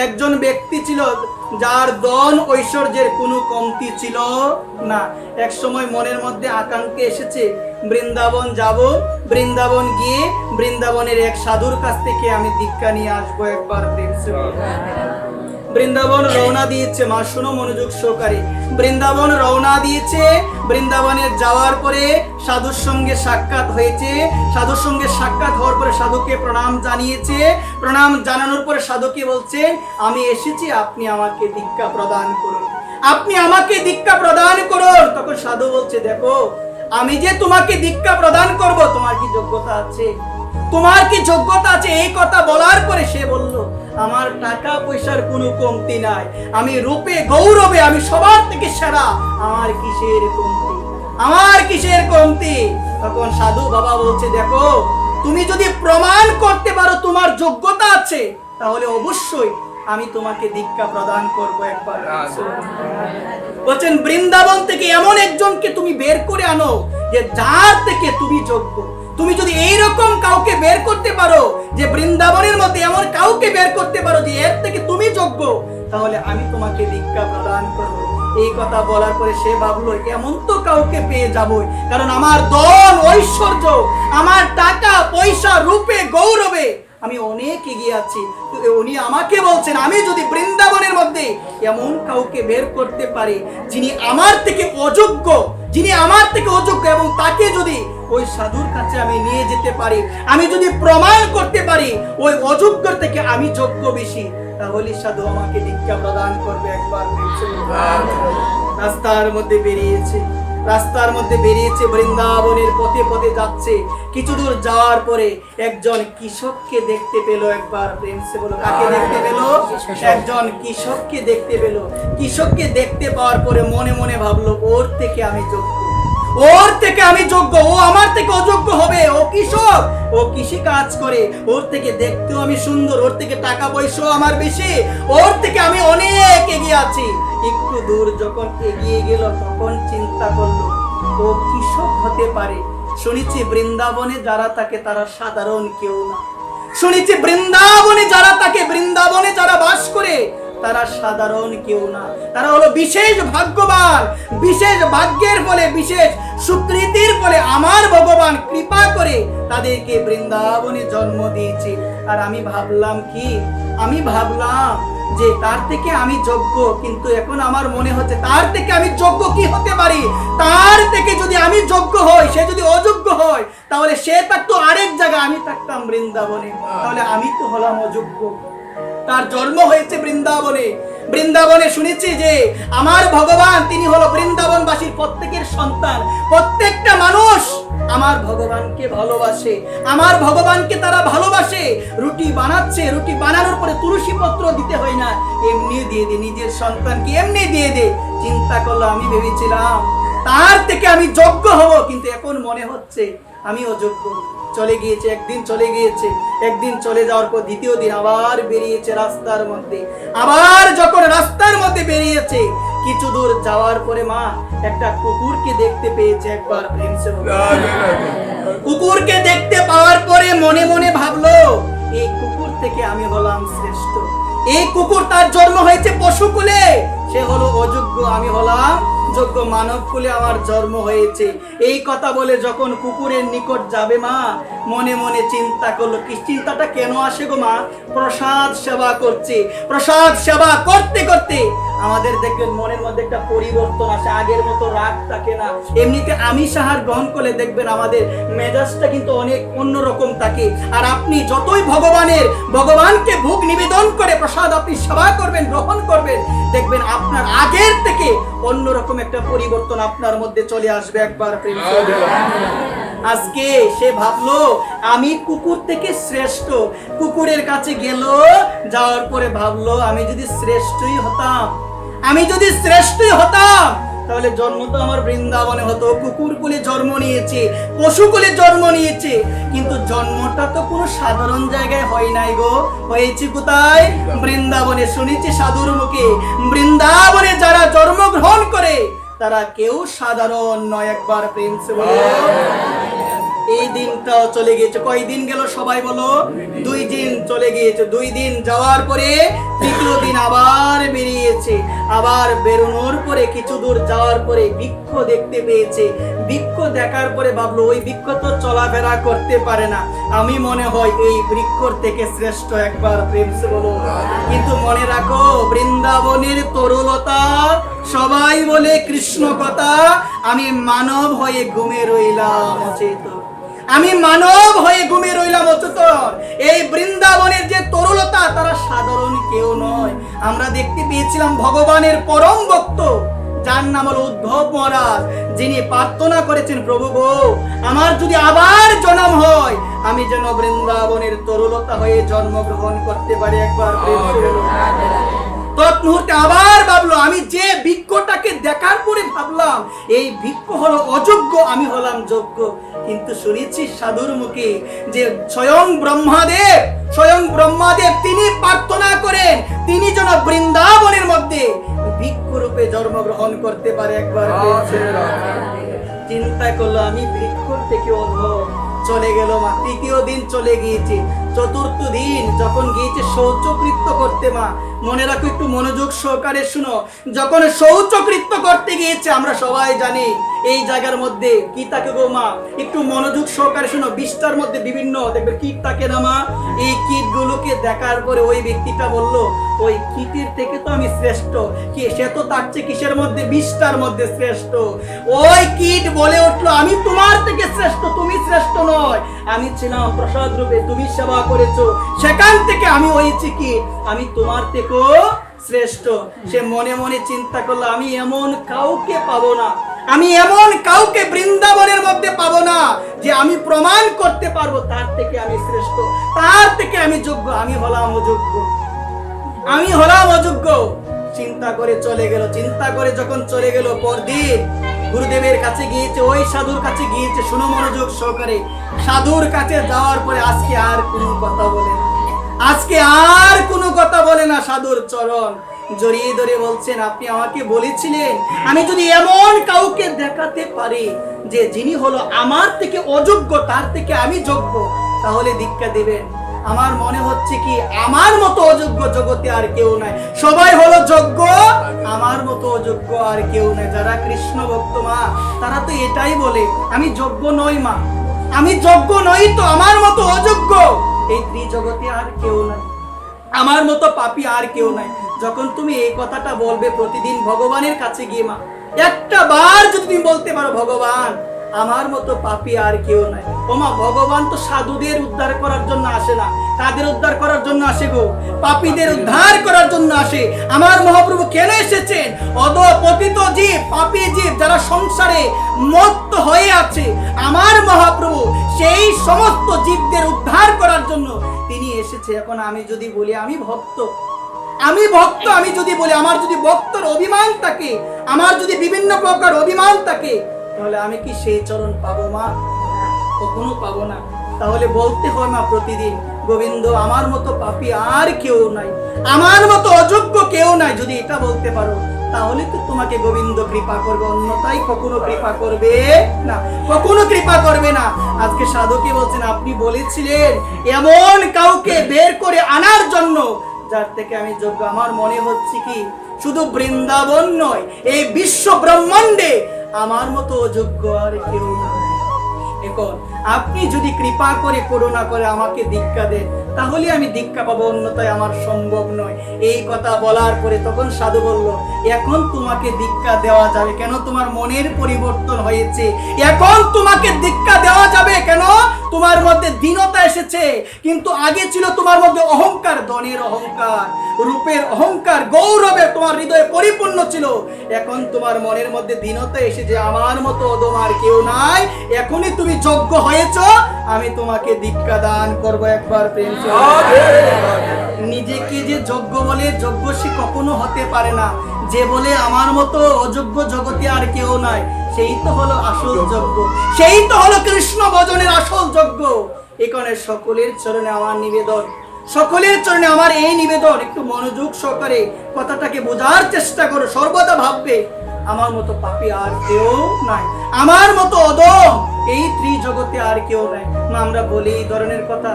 একজন ব্যক্তি ছিল যার ধন ঐশ্বর্যের কোনো কমতি ছিল না। এক সময় মনের মধ্যে আকাঙ্ক্ষা এসেছে, বৃন্দাবন যাব, বৃন্দাবন গিয়ে বৃন্দাবনের এক সাধুর কাছ থেকে আমি দীক্ষা নিয়ে আসবো একবার। বৃন্দাবন রওনা দিয়েছে, মা শুনো মনোযোগ সহকারে, বৃন্দাবন রওনা দিয়েছে। বৃন্দাবনে যাওয়ার পরে সাধুর সঙ্গে সাক্ষাৎ হয়েছে। সাধুর সঙ্গে সাক্ষাৎ হওয়ার পরে সাধুকে প্রণাম জানিয়েছে। প্রণাম জানানোর পরে সাধুকে বলছে, আমি এসেছি, আপনি আমাকে দীক্ষা প্রদান করুন, আপনি আমাকে দীক্ষা প্রদান করুন। তখন সাধু বলছে, দেখো আমি যে তোমাকে দীক্ষা প্রদান করব, তোমার কি যোগ্যতা আছে? তোমার কি যোগ্যতা আছে? এই কথা বলার পরে সে বলল, আমার টাকা পয়সার কোনো কমতি নাই, আমি রূপে গৌরবে আমি সবার থেকে সেরা, আমার কিসের কমতি, আমার কিসের কমতি? তখন সাধু বাবা বলছে, দেখো তুমি যদি প্রমাণ করতে পারো তোমার যোগ্যতা আছে, তাহলে অবশ্যই আমি তোমাকে দীক্ষা প্রদান করবো একবার। বলছেন বৃন্দাবন থেকে এমন একজনকে তুমি বের করে আনো যে যার থেকে তুমি যোগ্য। তুমি যদি এইরকম কাউকে বের করতে পারো, যে বৃন্দাবনের মধ্যে এমন কাউকে বের করতে পারো যে এর থেকে তুমি যোগ্য, তাহলে আমি তোমাকে দীক্ষা প্রদান করবো। এই কথা বলার পরে সে ভাবলো, এমন তো কাউকে পেয়ে যাবই, কারণ আমার ধন ঐশ্বর্য, আমার টাকা পয়সা রূপে গৌরবে আমি অনেক এগিয়ে আছি। উনি আমাকে বলছেন, আমি যদি বৃন্দাবনের মধ্যে এমন কাউকে বের করতে পারি যিনি আমার থেকে অযোগ্য, যিনি আমার থেকে অযোগ্য, এবং তাকে যদি ওই সাধুর কাছে আমি নিয়ে যেতে পারি, আমি যদি প্রমাণ করতে পারি ওই অযোগ্যর থেকে আমি যোগ্য বেশি, তাহলে সাধু আমাকে দীক্ষা প্রদান করবে একবার। রাস্তার মধ্যে বেরিয়েছে, রাস্তার মধ্যে বেরিয়েছে, বৃন্দাবনের পথে পথে যাচ্ছে। কিছু দূর যাওয়ার পরে একজন কৃষককে দেখতে পেল একবার। প্রেম সে বলো, কাকে দেখতে পেল? একজন কৃষককে দেখতে পেল। কৃষককে দেখতে পাওয়ার পরে মনে মনে ভাবলো, ওর থেকে আমি যোগ্য, ওর থেকে আমি যোগ্য, ও আমার থেকে অযোগ্য হবে। ও কৃষক, ও কৃষি কাজ করে, ওর থেকে দেখতেও আমি সুন্দর, ওর থেকে টাকা পয়সাও আমার বেশি, ওর থেকে আমি অনেক এগিয়ে আছি। একটু দূর যখন এগিয়ে গেল তখন চিন্তা করলো, ও কৃষক হতে পারে, শুনেছি বৃন্দাবনে যারা থাকে তারা সাধারণ কেউ না, শুনেছি বৃন্দাবনে যারা থাকে, বৃন্দাবনে যারা বাস করে তারা সাধারণ কেউ না, তারা হলো বিশেষ ভাগ্যবান। বিশেষ ভাগ্যের ফলে, বিশেষ সুকৃতির ফলে আমার ভগবান কৃপা করে তাদেরকে বৃন্দাবনে জন্ম দিয়েছে। আর আমি ভাবলাম কি, আমি ভাবলাম যে তার থেকে আমি যোগ্য, কিন্তু এখন আমার মনে হচ্ছে তার থেকে আমি যোগ্য কি হতে পারি? তার থেকে যদি আমি যোগ্য হই, সে যদি অযোগ্য হয়, তাহলে সে থাকতো আরেক জায়গায়, আমি থাকতাম বৃন্দাবনে, তাহলে আমি তো হলাম অযোগ্য। তার জন্ম হয়েছে বৃন্দাবনে। বৃন্দাবনে শুনেছি যে আমার ভগবান তিনি হলো বৃন্দাবনবাসীর প্রত্যেকের সন্তান। প্রত্যেকটা মানুষ আমার ভগবানকে ভালোবাসে, আমার ভগবানকে তারা ভালোবাসে। রুটি বানাচ্ছে, রুটি বানানোর পরে তুলসী পত্র দিতে হয় না, এমনি দিয়ে দে, নিজের সন্তানকে এমনি দিয়ে দে। চিন্তা করলো, আমি ভেবেছিলাম তার থেকে আমি যোগ্য হব, কিন্তু এখন মনে হচ্ছে আমি অযোগ্য। চলে গিয়েছে, একদিন চলে গিয়েছে, একদিন চলে যাওয়ার পর দ্বিতীয় দিন আবার বেরিয়েছে রাস্তার মধ্যে। আবার যখন রাস্তার মধ্যে বেরিয়েছে, কিছু দূর যাওয়ার পরে মা একটা কুকুরকে দেখতে পেয়েছে একবার। কুকুরকে দেখতে পাওয়ার পরে মনে মনে ভাবলো, এই কুকুর থেকে আমি হলাম শ্রেষ্ঠ। এই কুকুর, তার জন্ম হয়েছে পশুকুলে, সে হলো অযোগ্য, আমি হলাম যোগ্য, মানব কুলে আমার জন্ম হয়েছে। এই কথা বলে যখন কুকুরের নিকট যাবে মা মনে মনে চিন্তা করলো। কি চিন্তাটা কেন আসে গো মা? প্রসাদ সেবা করছে, প্রসাদ সেবা করতে করতে আমাদের দেখবেন মনের মধ্যে একটা পরিবর্তন আসে, আগের মতো রাগ থাকে না। এমনিতে আমিষ আহার গ্রহণ করলে দেখবেন আমাদের মেজাজটা কিন্তু অনেক অন্যরকম থাকে। আর আপনি যতই ভগবানকে ভোগ নিবেদন করে প্রসাদ আপনি সেবা করবেন, গ্রহণ করবেন, দেখবেন আপনার আগের থেকে অন্যরকম একটা পরিবর্তন আপনার মধ্যে চলে আসবে একবার। প্রেম আজকে সে ভাবলো আমি কুকুর থেকে শ্রেষ্ঠ। কুকুরের কাছে গেল, যাওয়ার পরে ভাবলো আমি যদি শ্রেষ্ঠই হতাম, আমি যদি শ্রেষ্ঠই হতাম, তাহলে জন্ম তো আমার বৃন্দাবনে হতো। কুকুর কুলে জন্ম নিয়েছে, পশু কুলে জন্ম নিয়েছে, কিন্তু জন্মটা তো কোনো সাধারণ জায়গায় হয় নাই গো, হয়েছে কোথায়? বৃন্দাবনে। শুনেছি সাধুর মুখে, বৃন্দাবনে যারা জন্মগ্রহণ করে তারা কেউ সাধারণ নয় একবার। প্রেম সে বলো। এই দিনটাও চলে গিয়েছে। কয়দিন গেল সবাই বলো? 2 দিন চলে গিয়েছে। 2 দিন যাওয়ার পরে তৃতীয় অনেকগুলো দিন আবার বেরিয়েছে। আবার বেরোনোর পরে কিছু দূর যাওয়ার পরে বৃক্ষ দেখতে পেয়েছে। বৃক্ষ দেখার পরে ভাবলো ওই বৃক্ষ তো চলাফেরা করতে পারে না, আমি মনে হয় এই বৃক্ষর থেকে শ্রেষ্ঠ। একবার প্রেম সে বলো। কিন্তু মনে রাখো, বৃন্দাবনের তরুলতা, সবাই বলে কৃষ্ণ কথা, আমি মানব হয়ে ঘুমে রইলাম অচেতন। আমি মানব হয়ে ঘুমে রইলাম অচেতন। এই বৃন্দাবনের যে তরুলতা, তারা সাধারণ কেউ নয়। আমরা দেখতে পেয়েছিলাম ভগবানের পরম ভক্ত, যার নাম হল উদ্ধব মহারাজ, যিনি প্রার্থনা করেছেন, প্রভু গো, আমার যদি আবার জন্ম হয়, আমি যেন বৃন্দাবনের তরুলতা হয়ে জন্মগ্রহণ করতে পারি। একবার তৎমুহূর্তে আবার ভাবলো, আমি যে বৃক্ষটাকে দেখার পরে ভাবলাম এই বৃক্ষ হলো অযোগ্য, আমি হলাম যোগ্য। কিন্তু শুনেছি সাধুর মুখে যে স্বয়ং ব্রহ্মাদেব তিনি প্রার্থনা করেন তিনি যেন বৃন্দাবনের মধ্যে বৃক্ষরূপে জন্মগ্রহণ করতে পারে। একবার চিন্তা করলো, আমি বৃক্ষর থেকে অধম। চলে গেল মা, তৃতীয় দিন চলে গিয়েছে। চতুর্থ দিন যখন গিয়েছে শৌচকৃত্য করতে, মা মনে রাখো, একটু মনোযোগ সহকারে শুনো। যখন শৌচকৃত্য করতে গিয়েছে, আমরা সবাই জানি এই জায়গার মধ্যে কি থাকে গো মা, একটু মনোযোগ সহকারে শুনো। বিষ্টার মধ্যে বিভিন্ন দেখবে কীট থাকে না মা। এই কীটগুলোকে দেখার পরে ওই ব্যক্তিটা বলল, ওই কীটের থেকে তো আমি শ্রেষ্ঠ। কি সে তো তার চেয়ে কিসের মধ্যে, বিষ্টার মধ্যে শ্রেষ্ঠ। ওই কীট বলে উঠলো, আমি তোমার থেকে শ্রেষ্ঠ, তুমি শ্রেষ্ঠ নয়। আমি ছিলাম প্রসাদ রূপে, তুমি সেবা করেছো, সেখান থেকে আমি হয়েছি কি, আমি তোমার থেকেও শ্রেষ্ঠ। সে মনে মনে চিন্তা করলো, আমি এমন কাউকে পাবো না, আমি এমন কাউকে বৃন্দাবনের মধ্যে পাবো না যে আমি প্রমাণ করতে পারবো তার থেকে আমি শ্রেষ্ঠ, তার থেকে আমি যোগ্য। আমি হলাম অযোগ্য। চিন্তা করে চলে গেল। চিন্তা করে যখন চলে গেল, পরদিন গুরুদেবের কাছে গিয়েছে, ওই সাধুর কাছে গিয়েছে। শুনো মনোযোগ সহকারে, সাধুর কাছে যাওয়ার পরে আজকে আর কোনো কথা বলে না, সাধুর চরণ জড়িয়ে ধরে বলছেন, আপনি আমাকে বলেছিলেন আমি যদি এমন কাউকে দেখাতে পারি যে যিনি হলো আমার থেকে অযোগ্য, তার থেকে আমি যোগ্য, তাহলে দীক্ষা দিবেন। আমার মনে হচ্ছে কি, আমার মতো অযোগ্য জগতে আর কেউ নাই, সবাই হলো যোগ্য, আমার মতো অযোগ্য আর কেউ নাই। যারা কৃষ্ণ ভক্ত মা, তারা তো এটাই বলে, আমি যোগ্য নই মা, আমি যোগ্য নই, তো আমার মতো অযোগ্য এই ত্রিজগতে আর কেউ নাই, আমার মতো পাপী আর কেউ নাই। যখন তুমি এই কথাটা বলবে প্রতিদিন ভগবানের কাছে গিয়ে, মা একটা বার যদি তুমি বলতে পারো, ভগবান আমার মতো পাপী আর কেউ নাই। ও মা, ভগবান তো সাধুদের উদ্ধার করার জন্য আসে না, কাদের উদ্ধার করার জন্য আসে গো? পাপীদের উদ্ধার করার জন্য আসে। আমার মহাপ্রভু কেন এসেছেন? অধঃপতিত জীব, পাপী জীব, যারা সংসারে মত্ত হয়ে আছে, আমার মহাপ্রভু সেই সমস্ত জীবদের উদ্ধার করার জন্য তিনি এসেছে। এখন আমি যদি বলি আমি ভক্ত, আমি যদি বলি আমার যদি ভক্তর অভিমান থাকে, আমার যদি বিভিন্ন প্রকার অভিমান থাকে, তাহলে আমি কি সেই চরণ পাবো মা? কখনো পাবো না। তাহলে বলতে হয় মা প্রতিদিন, গোবিন্দ আমার মতো পাপী আর কেউ নাই, আমার মতো অযোগ্য কেউ নাই। যদি এটা বলতে পারো, তাহলে তো তোমাকে গোবিন্দ কৃপা করবে, অন্যথায় কখনো কৃপা করবে না, কখনো কৃপা করবে না। আজকে সাধুকে বলছেন, আপনি বলেছিলেন এমন কাউকে বের করে আনার জন্য যার থেকে আমি যোগ্য। আমার মনে হচ্ছে কি, শুধু বৃন্দাবন নয়, এই বিশ্ব ব্রহ্মাণ্ডে আমার মতো অযোগ্য আর কেউ নাই। এখন আপনি যদি কৃপা করে, করুণা করে আমাকে দীক্ষা দেন, তাহলে আমি দীক্ষা পাবো, অন্যথায় আমার সম্ভব নয়। এই কথা বলার পরে তখন সাধু বলল, এখন তোমাকে দীক্ষা দেওয়া যাবে কেন? তোমার মনের পরিবর্তন হয়েছে, এখন তোমাকে দীক্ষা দেওয়া যাবে কেন? তোমার মধ্যে দীনতা এসেছে, কিন্তু আগে ছিল তোমার মধ্যে অহংকার, ধনের অহংকার, রূপের অহংকার, গৌরবে তোমার হৃদয়ে পরিপূর্ণ ছিল। এখন তোমার মনের মধ্যে দীনতা এসেছে, আমার মতো অধম আর কেউ নাই, এখনই তুমি যোগ্য হয়েছ, আমি তোমাকে দীক্ষা দান করবো। একবার প্রেম। নিজেকে যে যোগ্য বলে, যোগ্য সে কখনো হতে পারে না। যে বলে আমার মতো অযোগ্য জগতে আর কেউ নাই, সেই তো হলো আসল যোগ্য, সেই তো হলো কৃষ্ণ ভজনের আসল যোগ্য। এখানে সকলের চরণে আমার নিবেদন, সকলের চরণে আমার এই নিবেদন, একটু মনোযোগ সহকারে কথাটাকে বোঝার চেষ্টা করো। সর্বদা ভাববে, আমার মতো পাপী আর কেউ নাই, আমার মতো অধম এই ত্রিজগতে আর কেউ নাই। আমরা বলি এই ধরনের কথা,